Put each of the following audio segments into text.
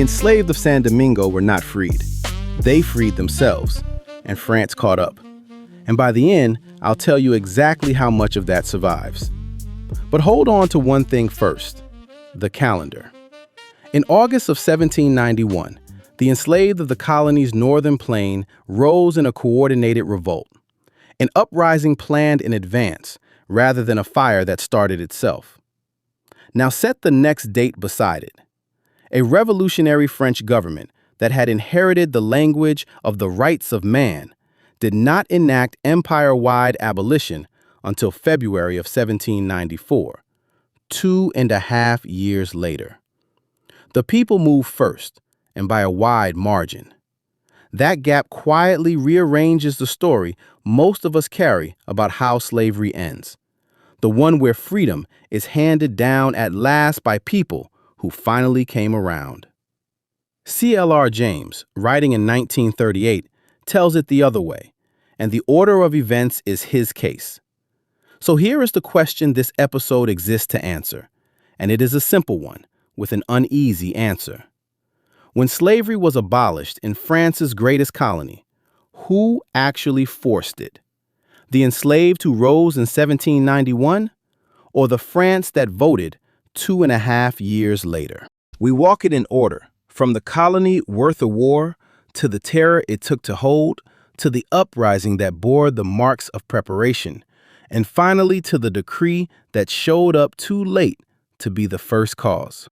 The enslaved of Saint-Domingue were not freed. They freed themselves, and France caught up. And by the end, I'll tell you exactly how much of that survives. But hold on to one thing first: the calendar. In August of 1791, the enslaved of the colony's northern plain rose in a coordinated revolt, an uprising planned in advance rather than a fire that started itself. Now set the next date beside it. A revolutionary French government that had inherited the language of the rights of man did not enact empire-wide abolition until February of 1794, 2.5 years later. The people moved first, and by a wide margin. That gap quietly rearranges the story most of us carry about how slavery ends, the one where freedom is handed down at last by people who finally came around. C.L.R. James, writing in 1938, tells it the other way, and the order of events is his case. So here is the question this episode exists to answer, and it is a simple one with an uneasy answer. When slavery was abolished in France's greatest colony, who actually forced it? The enslaved who rose in 1791, or the France that voted 2.5 years later? We walk it in order, from the colony worth a war, to the terror it took to hold, to the uprising that bore the marks of preparation, and finally to the decree that showed up too late to be the first cause.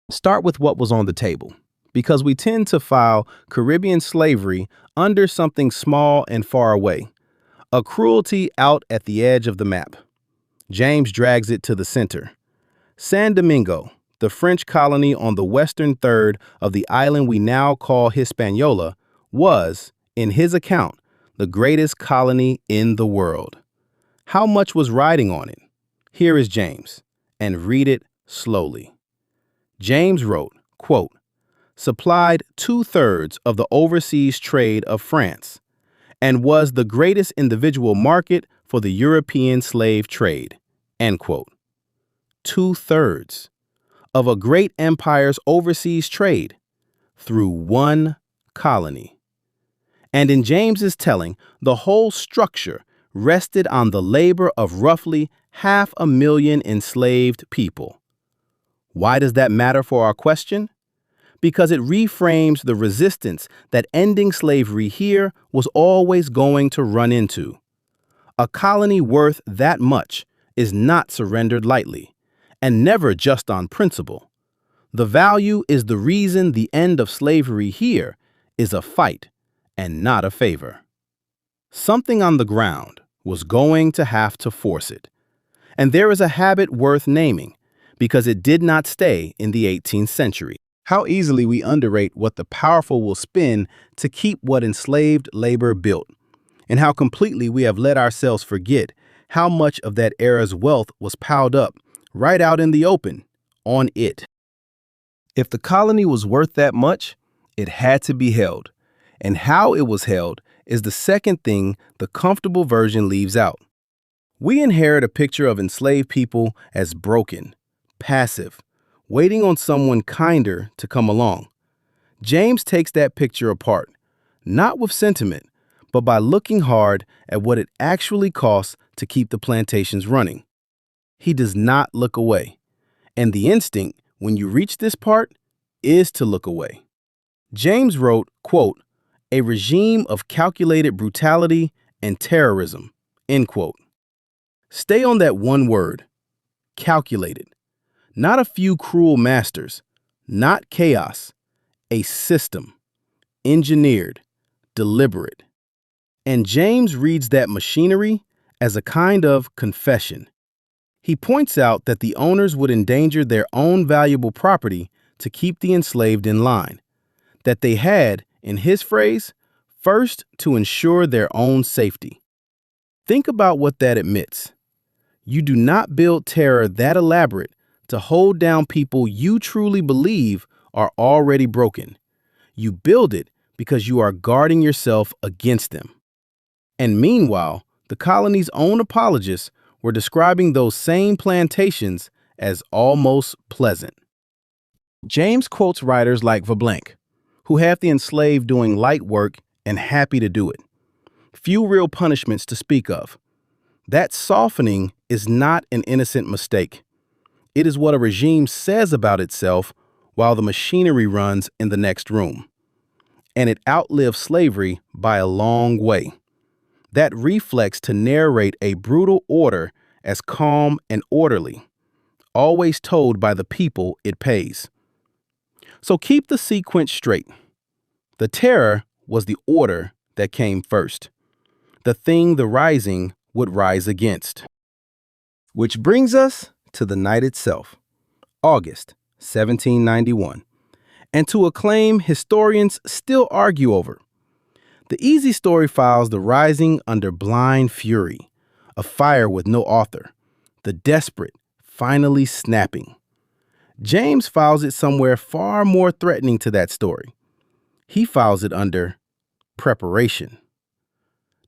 Start with what was on the table, because we tend to file Caribbean slavery under something small and far away, a cruelty out at the edge of the map. James drags it to the center. Saint-Domingue, the French colony on the western third of the island we now call Hispaniola, was, in his account, the greatest colony in the world. How much was riding on it? Here is James, and read it slowly. James wrote, quote, supplied 2/3 of the overseas trade of France, and was the greatest individual market for the European slave trade, end quote. 2/3 of a great empire's overseas trade through one colony. And in James's telling, the whole structure rested on the labor of roughly 500,000 enslaved people. Why does that matter for our question? Because it reframes the resistance that ending slavery here was always going to run into. A colony worth that much is not surrendered lightly, and never just on principle. The value is the reason the end of slavery here is a fight and not a favor. Something on the ground was going to have to force it. And there is a habit worth naming, because it did not stay in the 18th century. How easily we underrate what the powerful will spend to keep what enslaved labor built, and how completely we have let ourselves forget how much of that era's wealth was piled up right out in the open on it. If the colony was worth that much, it had to be held, and how it was held is the second thing the comfortable version leaves out. We inherit a picture of enslaved people as broken, passive, waiting on someone kinder to come along. James takes that picture apart, not with sentiment, but by looking hard at what it actually costs to keep the plantations running. He does not look away, and the instinct, when you reach this part, is to look away. James wrote, quote, a regime of calculated brutality and terrorism, end quote. Stay on that one word, calculated. Not a few cruel masters, not chaos, a system, engineered, deliberate. And James reads that machinery as a kind of confession. He points out that the owners would endanger their own valuable property to keep the enslaved in line, that they had, in his phrase, first to ensure their own safety. Think about what that admits. You do not build terror that elaborate to hold down people you truly believe are already broken. You build it because you are guarding yourself against them. And meanwhile, the colony's own apologists were describing those same plantations as almost pleasant. James quotes writers like Veblanc, who have the enslaved doing light work and happy to do it. Few real punishments to speak of. That softening is not an innocent mistake. It is what a regime says about itself while the machinery runs in the next room. And it outlived slavery by a long way. That reflex to narrate a brutal order as calm and orderly, always told by the people it pays. So keep the sequence straight. The terror was the order that came first, the thing the rising would rise against. Which brings us to the night itself, August 1791, and to a claim historians still argue over. The easy story files the rising under blind fury, a fire with no author, the desperate finally snapping. James files it somewhere far more threatening to that story. He files it under preparation.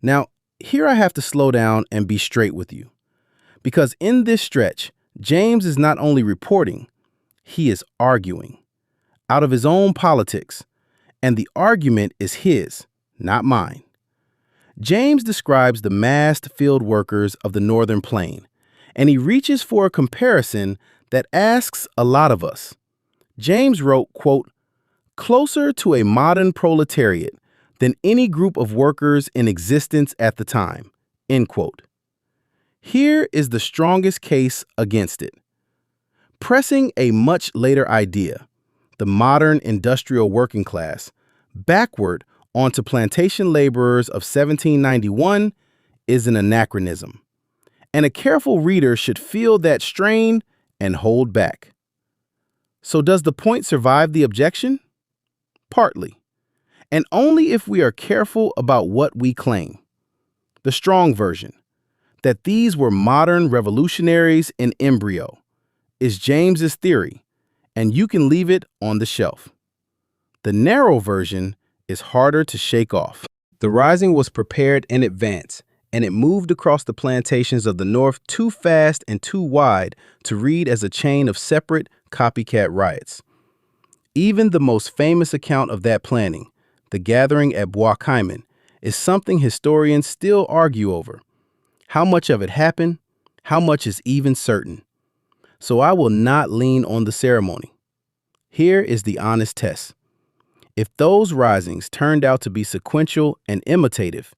Now, here I have to slow down and be straight with you, because in this stretch, James is not only reporting, he is arguing out of his own politics, and the argument is his, not mine. James describes the massed field workers of the Northern Plain, and he reaches for a comparison that asks a lot of us. James wrote, quote, "closer to a modern proletariat than any group of workers in existence at the time," end quote. Here is the strongest case against it. Pressing a much later idea, the modern industrial working class, backward onto plantation laborers of 1791 is an anachronism, and a careful reader should feel that strain and hold back. So does the point survive the objection? Partly, and only if we are careful about what we claim. The strong version, that these were modern revolutionaries in embryo, is James's theory, and you can leave it on the shelf. The narrow version is harder to shake off. The rising was prepared in advance, and it moved across the plantations of the North too fast and too wide to read as a chain of separate copycat riots. Even the most famous account of that planning, the gathering at Bois Caiman, is something historians still argue over. How much of it happened? How much is even certain? So I will not lean on the ceremony. Here is the honest test. If those risings turned out to be sequential and imitative,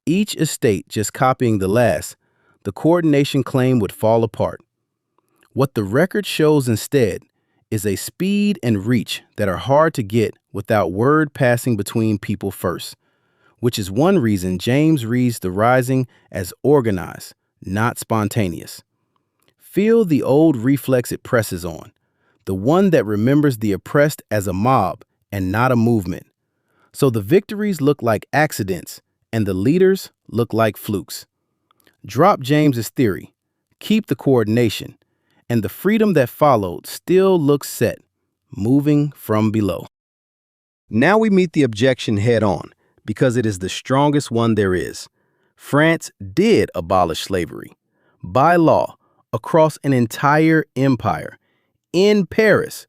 each estate just copying the last, the coordination claim would fall apart. What the record shows instead is a speed and reach that are hard to get without word passing between people first, which is one reason James reads the rising as organized, not spontaneous. Feel the old reflex it presses on, the one that remembers the oppressed as a mob and not a movement. So the victories look like accidents, and the leaders look like flukes. Drop James's theory, keep the coordination, and the freedom that followed still looks set, moving from below. Now we meet the objection head on, because it is the strongest one there is. France did abolish slavery, by law, across an entire empire, in Paris,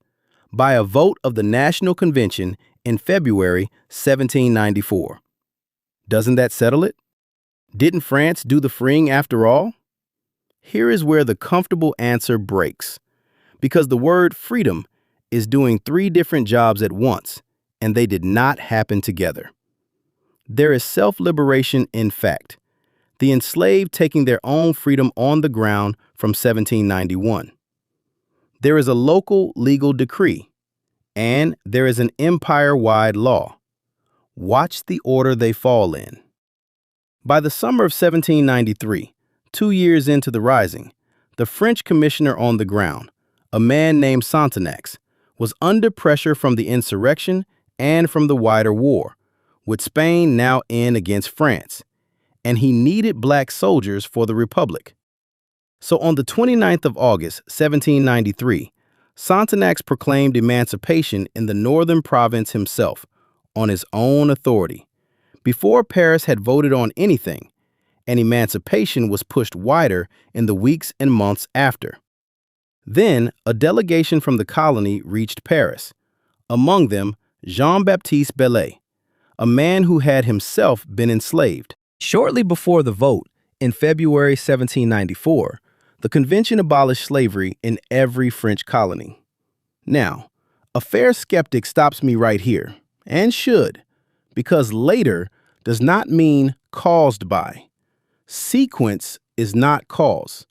by a vote of the National Convention in February 1794. Doesn't that settle it? Didn't France do the freeing after all? Here is where the comfortable answer breaks, because the word freedom is doing three different jobs at once, and they did not happen together. There is self-liberation in fact, the enslaved taking their own freedom on the ground from 1791. There is a local legal decree, and there is an empire-wide law. Watch the order they fall in. By the summer of 1793, 2 years into the rising, the French commissioner on the ground, a man named Sonthonax, was under pressure from the insurrection and from the wider war, with Spain now in against France, and he needed black soldiers for the Republic. So on the 29th of August, 1793, Sonthonax proclaimed emancipation in the northern province himself, on his own authority, before Paris had voted on anything, and emancipation was pushed wider in the weeks and months after. Then a delegation from the colony reached Paris, among them Jean-Baptiste Bellay, a man who had himself been enslaved. Shortly before the vote, in February 1794, the convention abolished slavery in every French colony. Now, a fair skeptic stops me right here, and should, because later does not mean caused by. Sequence is not cause.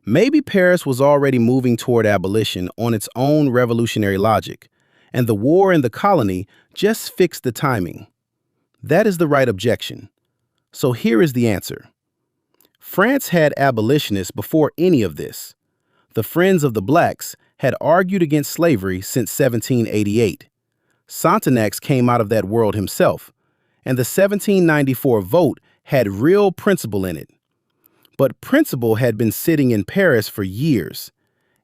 Maybe Paris was already moving toward abolition on its own revolutionary logic, and the war in the colony just fixed the timing. That is the right objection. So here is the answer. France had abolitionists before any of this. The Friends of the Blacks had argued against slavery since 1788. Sontagnac came out of that world himself, and the 1794 vote had real principle in it. But principle had been sitting in Paris for years,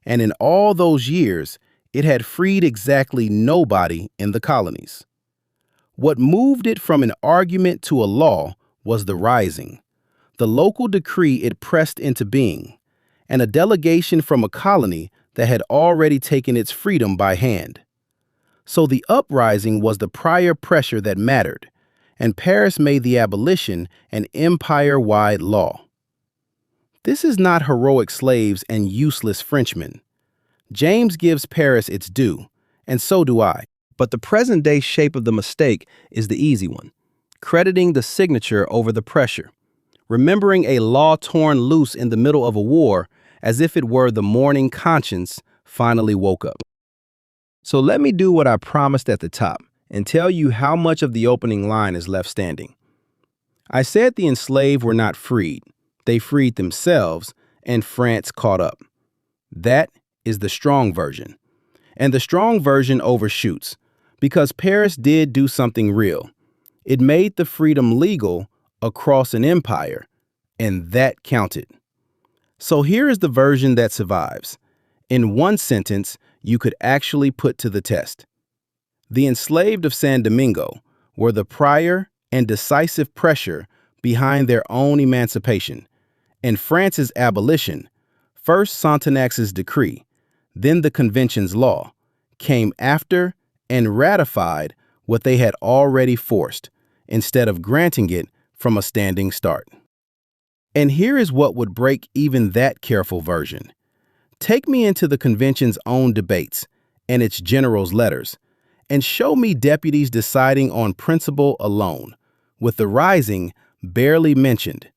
and in all those years, it had freed exactly nobody in the colonies. What moved it from an argument to a law was the Rising, the local decree it pressed into being, and a delegation from a colony that had already taken its freedom by hand. So the uprising was the prior pressure that mattered, and Paris made the abolition an empire-wide law. This is not heroic slaves and useless Frenchmen. James gives Paris its due, and so do I. But the present-day shape of the mistake is the easy one, crediting the signature over the pressure, remembering a law torn loose in the middle of a war as if it were the morning conscience finally woke up. So let me do what I promised at the top and tell you how much of the opening line is left standing. I said the enslaved were not freed. They freed themselves, and France caught up. That is the strong version. And the strong version overshoots, because Paris did do something real. It made the freedom legal across an empire, and that counted. So here is the version that survives. In one sentence, you could actually put to the test. The enslaved of Saint-Domingue were the prior and decisive pressure behind their own emancipation, and France's abolition, first Sontanac's decree, then the convention's law, came after and ratified what they had already forced, instead of granting it from a standing start. And here is what would break even that careful version. Take me into the convention's own debates and its generals' letters, and show me deputies deciding on principle alone, with the Rising barely mentioned,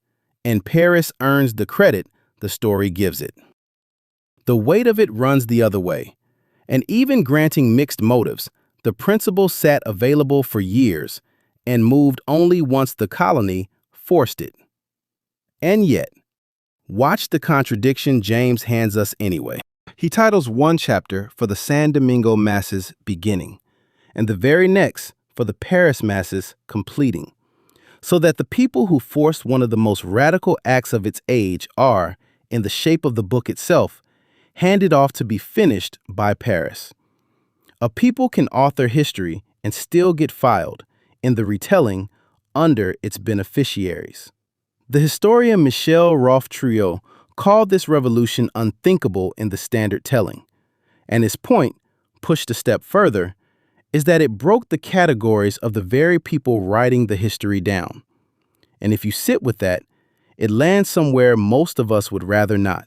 and Paris earns the credit the story gives it. The weight of it runs the other way, and even granting mixed motives, the principle sat available for years and moved only once the colony forced it. And yet, watch the contradiction James hands us anyway. He titles one chapter for the Saint-Domingue masses beginning, and the very next for the Paris masses completing, so that the people who forced one of the most radical acts of its age are, in the shape of the book itself, handed off to be finished by Paris. A people can author history and still get filed, in the retelling, under its beneficiaries. The historian Michel Roth-Triot called this revolution unthinkable in the standard telling, and his point, pushed a step further, is that it broke the categories of the very people writing the history down. And if you sit with that, it lands somewhere most of us would rather not,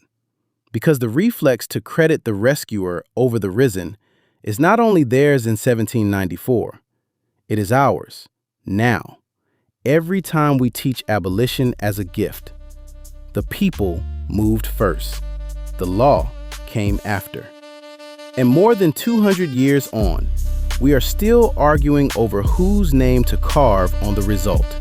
because the reflex to credit the rescuer over the risen is not only theirs in 1794, it is ours, now, every time we teach abolition as a gift. The people moved first. The law came after. And more than 200 years on, we are still arguing over whose name to carve on the result.